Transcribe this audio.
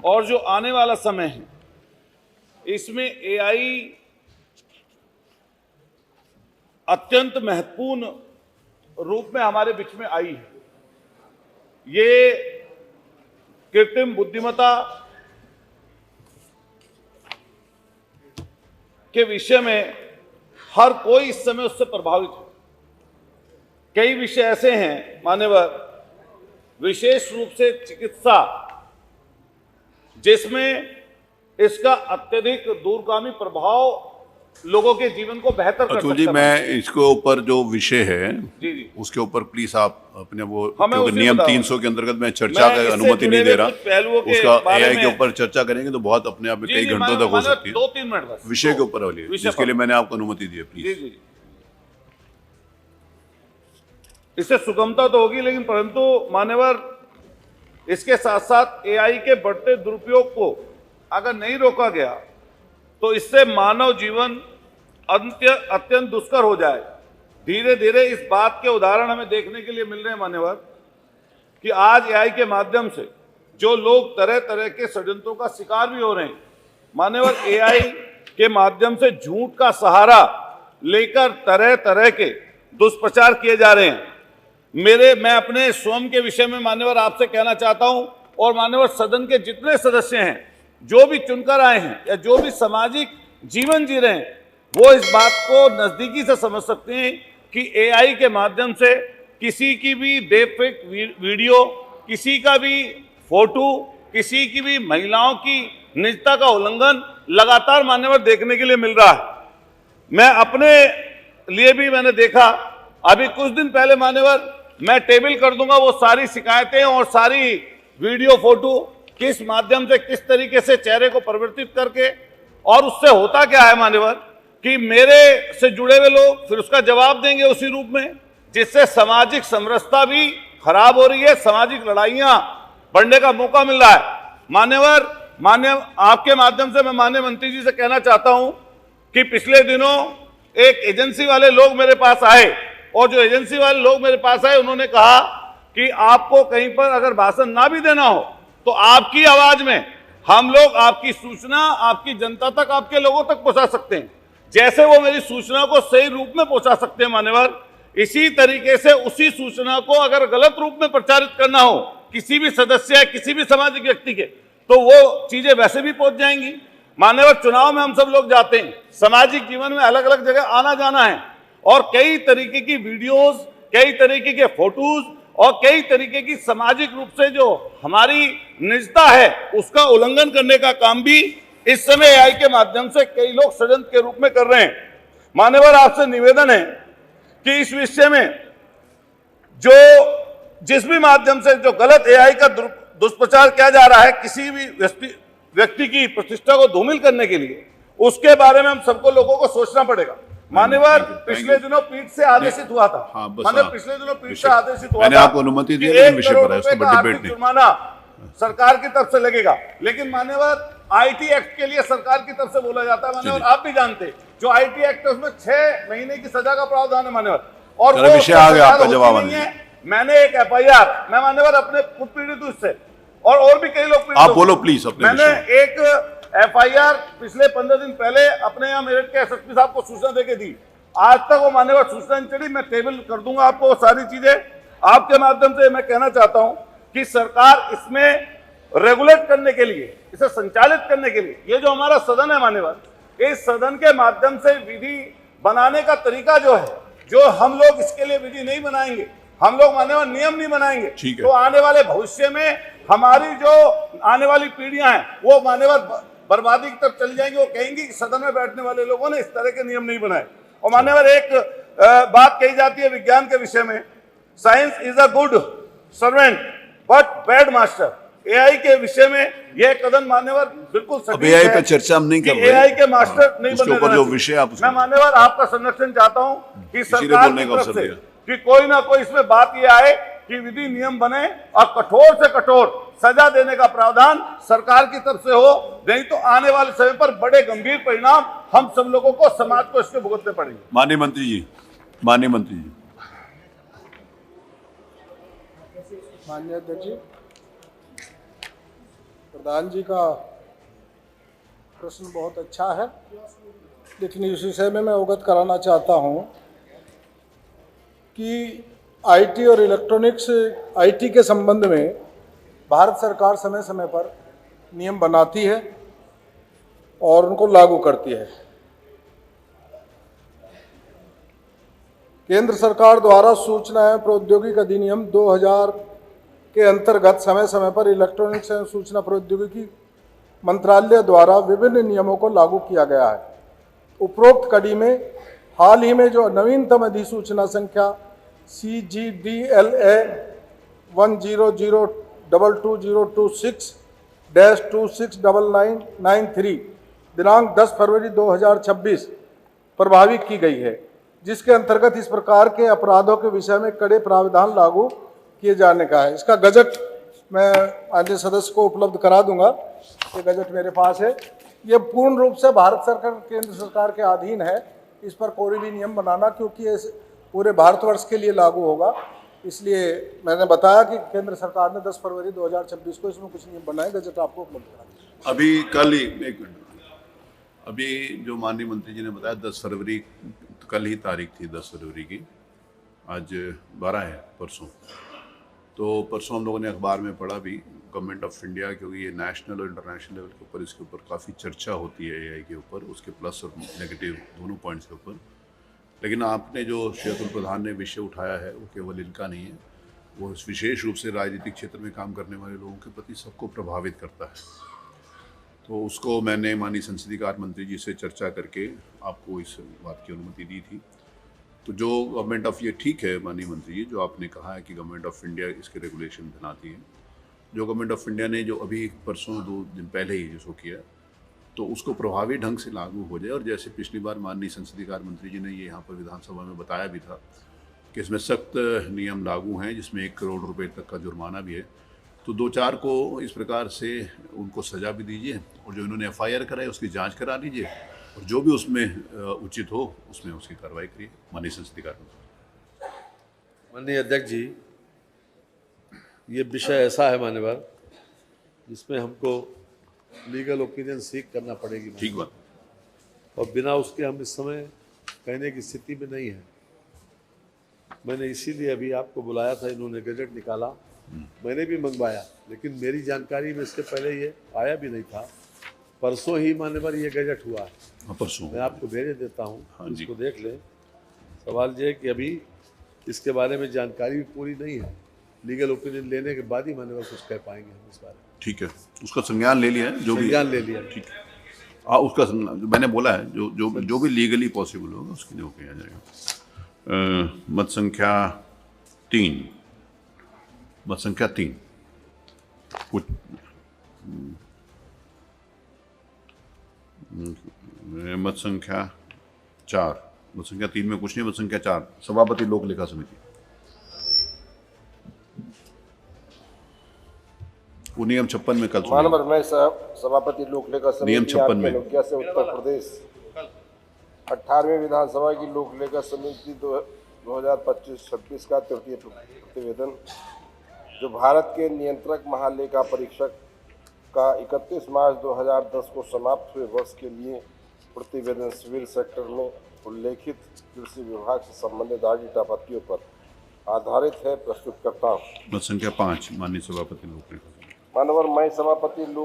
और जो आने वाला समय है इसमें एआई अत्यंत महत्वपूर्ण रूप में हमारे बीच में आई है। ये कृत्रिम बुद्धिमत्ता के विषय में हर कोई इस समय उससे प्रभावित है। कई विषय ऐसे हैं मान्यवर, विशेष रूप से चिकित्सा, जिसमें इसका अत्यधिक दूरगामी प्रभाव लोगों के जीवन को बेहतर कर सकता है। जी, मैं इसके ऊपर जो विषय है जी जी उसके ऊपर प्लीज आप अपने वो हमें नियम 300 के अंतर्गत मैं चर्चा का अनुमति नहीं दे रहा, उसका एआई के ऊपर चर्चा करेंगे तो बहुत अपने आप में कई घंटों तक हो सकती है। 2-3 मिनट बस विषय के ऊपर वाली, जिसके लिए मैंने आपको अनुमति दी है, प्लीज। जी जी इससे सुगमता तो होगी, लेकिन परंतु मान्यवर इसके साथ साथ एआई के बढ़ते दुरुपयोग को अगर नहीं रोका गया तो इससे मानव जीवन अत्यंत दुष्कर हो जाए। धीरे धीरे इस बात के उदाहरण हमें देखने के लिए मिल रहे हैं मान्यवर कि आज एआई के माध्यम से जो लोग तरह तरह के षड्यंत्रों का शिकार भी हो रहे हैं। मान्यवर, एआई के माध्यम से झूठ का सहारा लेकर तरह तरह के दुष्प्रचार किए जा रहे हैं। मैं अपने स्वयं के विषय में मान्यवर आपसे कहना चाहता हूं, और मान्यवर सदन के जितने सदस्य हैं, जो भी चुनकर आए हैं या जो भी सामाजिक जीवन जी रहे हैं, वो इस बात को नजदीकी से समझ सकते हैं कि एआई के माध्यम से किसी की भी डीपफेक वीडियो, किसी का भी फोटो, किसी की भी महिलाओं की निजता का उल्लंघन लगातार मान्यवर देखने के लिए मिल रहा है। मैं अपने लिए भी मैंने देखा, अभी कुछ दिन पहले मान्यवर मैं टेबल कर दूंगा वो सारी शिकायतें और सारी वीडियो फोटो किस माध्यम से किस तरीके से चेहरे को परिवर्तित करके, और उससे होता क्या है मान्यवर कि मेरे से जुड़े हुए लोग फिर उसका जवाब देंगे उसी रूप में, जिससे सामाजिक समरसता भी खराब हो रही है, सामाजिक लड़ाइयां बढ़ने का मौका मिल रहा है। आपके माध्यम से मैं माननीय मंत्री जी से कहना चाहता हूं कि पिछले दिनों एक एजेंसी वाले लोग मेरे पास आए, और जो एजेंसी वाले लोग मेरे पास आए उन्होंने कहा कि आपको कहीं पर अगर भाषण ना भी देना हो तो आपकी आवाज में हम लोग आपकी सूचना आपकी जनता तक, आपके लोगों तक पहुंचा सकते हैं। जैसे वो मेरी सूचना को सही रूप में पहुंचा सकते हैं मान्यवर, इसी तरीके से उसी सूचना को अगर गलत रूप में प्रचारित करना हो किसी भी सदस्य, किसी भी सामाजिक व्यक्ति के, तो वो चीजें वैसे भी पहुंच जाएंगी। मान्यवर, चुनाव में हम सब लोग जाते हैं, सामाजिक जीवन में अलग अलग जगह आना जाना है, और कई तरीके की वीडियोस, कई तरीके के फोटोज और कई तरीके की सामाजिक रूप से जो हमारी निजता है उसका उल्लंघन करने का काम भी इस समय एआई के माध्यम से कई लोग षड्यंत्र के रूप में कर रहे हैं। मान्यवर, आपसे निवेदन है कि इस विषय में जो जिस भी माध्यम से जो गलत एआई का दुष्प्रचार किया जा रहा है किसी भी व्यक्ति की प्रतिष्ठा को धूमिल करने के लिए, उसके बारे में हम सबको लोगों को सोचना पड़ेगा। मान्यवर, पिछले दिनों पीठ से आदेशित हुआ था, पिछले दिनों पीठ से आदेशित हुआ था, मैंने आपको अनुमति दी है, विषय पर है, उसको डिबेट नहीं, जुर्माना सरकार की तरफ से लगेगा। लेकिन मान्यवर, आईटी एक्ट के लिए सरकार की तरफ से बोला जाता है मान्यवर, आप भी जानते जो आईटी एक्ट है उसमें 6 महीने की सजा का प्रावधान है मान्यवर, और वो विषय आ गया आपका जवाब नहीं है। मैंने एक एफआईआर, मैं मान्यवर अपने खुद पीड़ित हूं इससे, और भी कई लोग पीड़ित, आप बोलो प्लीज। मैंने एक एफआईआर पिछले 15 दिन पहले अपने यहाँ मेरठ के एसएसपी साहब को सूचना देके दी, आज तक वो मान्यवर सूचना नहीं चढ़ी। मैं टेबल कर दूंगा आपको वो सारी चीजें। आपके माध्यम से मैं कहना चाहता हूं कि सरकार इसमें रेगुलेट करने के लिए, इसे संचालित करने के लिए, ये जो हमारा सदन है मान्यवर, इस सदन के माध्यम से विधि बनाने का तरीका जो है, जो हम लोग इसके लिए विधि नहीं बनाएंगे, हम लोग मान्यवर नियम नहीं बनाएंगे, तो आने वाले भविष्य में हमारी जो आने वाली पीढ़ियां हैं वो मान्यवर बर्बादी की तरफ चली जाएंगी। वो कहेंगी कि सदन में बैठने वाले लोगों ने इस तरह के नियम नहीं बनाए। और मान्यवर, एक बात कही जाती है विज्ञान के विषय में, science is a good servant but bad master. AI के विषय में यह कदम मान्यवर बिल्कुल सटीक है। एआई पे चर्चा हम नहीं कर रहे, एआई के मास्टर नहीं बनने देना। जो विषय आप मैं मान्यवर आपका संरक्षण चाहता हूं कि सरकार की तरफ से कि कोई ना कोई इसमें बात यह आए कि विधि नियम बने और कठोर से कठोर सजा देने का प्रावधान सरकार की तरफ से हो, नहीं तो आने वाले समय पर बड़े गंभीर परिणाम हम सब लोगों को, समाज को इसके भुगतने पड़ेंगे। माननीय मंत्री जी, माननीय मंत्री जी। माननीय अध्यक्ष जी, प्रधान जी का प्रश्न बहुत अच्छा है, लेकिन इस विषय में मैं अवगत कराना चाहता हूं कि आईटी और इलेक्ट्रॉनिक्स आईटी के संबंध में भारत सरकार समय समय पर नियम बनाती है और उनको लागू करती है। केंद्र सरकार द्वारा सूचना एवं प्रौद्योगिकी अधिनियम 2000 के अंतर्गत समय समय पर इलेक्ट्रॉनिक्स एवं सूचना प्रौद्योगिकी मंत्रालय द्वारा विभिन्न नियमों को लागू किया गया है। उपरोक्त कड़ी में हाल ही में जो नवीनतम अधिसूचना संख्या CGDLA 1002226-269993 दिनांक 10 फरवरी 2026 प्रभावित की गई है, जिसके अंतर्गत इस प्रकार के अपराधों के विषय में कड़े प्रावधान लागू किए जाने का है। इसका गजट मैं अन्य सदस्य को उपलब्ध करा दूंगा। ये गजट मेरे पास है। ये पूर्ण रूप से भारत सरकार केंद्र सरकार के अधीन है। इस पर कोई भी नियम बनाना, क्योंकि ये पूरे भारतवर्ष के लिए लागू होगा, इसलिए मैंने बताया कि केंद्र सरकार ने 10 फरवरी 2026 को इसमें कुछ नियम बनाए। गजट आपको उपलब्ध करा दूंगा। अभी कल ही एक मिनट, अभी जो माननीय मंत्री जी ने बताया 10 फरवरी, कल ही तारीख थी 10 फरवरी की, आज 12 है, परसों। तो परसों हम लोगों ने अखबार में पढ़ा भी, गवर्नमेंट ऑफ इंडिया, क्योंकि ये नेशनल और इंटरनेशनल लेवल के ऊपर इसके ऊपर काफ़ी चर्चा होती है एआई के ऊपर, उसके प्लस और नेगेटिव दोनों पॉइंट्स के ऊपर। लेकिन आपने जो श्री अतुल प्रधान ने विषय उठाया है वो केवल इनका नहीं है, वो विशेष रूप से राजनीतिक क्षेत्र में काम करने वाले लोगों के प्रति सबको प्रभावित करता है। तो उसको मैंने माननीय संसदीय कार्य मंत्री जी से चर्चा करके आपको इस बात की अनुमति दी थी। तो जो गवर्नमेंट ऑफ, ये ठीक है माननीय मंत्री जी जो आपने कहा है कि गवर्नमेंट ऑफ इंडिया इसके रेगुलेशन बनाती है। जो गवर्नमेंट ऑफ इंडिया ने जो अभी परसों 2 दिन पहले ही जो किया, तो उसको प्रभावी ढंग से लागू हो जाए। और जैसे पिछली बार माननीय संसदीय कार्य मंत्री जी ने ये यहाँ पर विधानसभा में बताया भी था कि इसमें सख्त नियम लागू हैं, जिसमें 1 करोड़ रुपए तक का जुर्माना भी है। तो 2-4 को इस प्रकार से उनको सज़ा भी दीजिए, और जो इन्होंने FIR कराई उसकी जांच करा लीजिए, और जो भी उसमें उचित हो उसमें उसकी कार्रवाई करिए। माननीय संसदीय कार्य मंत्री। माननीय अध्यक्ष जी, ये विषय ऐसा है मान्यवर जिसमें हमको लीगल ओपिनियन सीख करना पड़ेगी। ठीक बात। और बिना उसके हम इस समय कहने की स्थिति में नहीं है। मैंने इसीलिए अभी आपको बुलाया था, इन्होंने गजट निकाला, मैंने भी मंगवाया, लेकिन मेरी जानकारी में इससे पहले ये आया भी नहीं था। परसों ही मान्यवर ये गजट हुआ है। परसों मैं आपको भेज देता हूँ, इसको देख लें। सवाल ये है कि अभी इसके बारे में जानकारी भी पूरी नहीं है। लीगल ओपिनियन लेने के बाद ही मान्यवर कुछ कह पाएंगे हम इस बारे में। ठीक है, उसका संज्ञान ले लिया है, जो भी संज्ञान ले लिया। ठीक है, उसका मैंने बोला है जो भी लीगली पॉसिबल होगा उसके लिए वो किया जाएगा। मत संख्या 3, मत संख्या 3 कुछ मत संख्या 4, मत संख्या 3 में कुछ नहीं, मत संख्या 4 सभापति लोक लेखा समिति, वो नियम 56 में कल मानवर मैं सभापति लोक लेखा समिति नियम 56 में अनुज्ञा से उत्तर प्रदेश 18वीं विधानसभा की लोक लेखा समिति 2025-26 का तृतीय प्रतिवेदन, जो भारत के नियंत्रक महालेखा परीक्षक का 31 मार्च 2010 को समाप्त हुए वर्ष के लिए प्रतिवेदन सिविल सेक्टर में उल्लेखित कृषि विभाग से संबंधित डाटा पत्तियों पर आधारित है, प्रस्तुत करता हूँ। मत संख्या 5 माननीय सभापति लोक लेखा। मानवर मैं सभापति लोक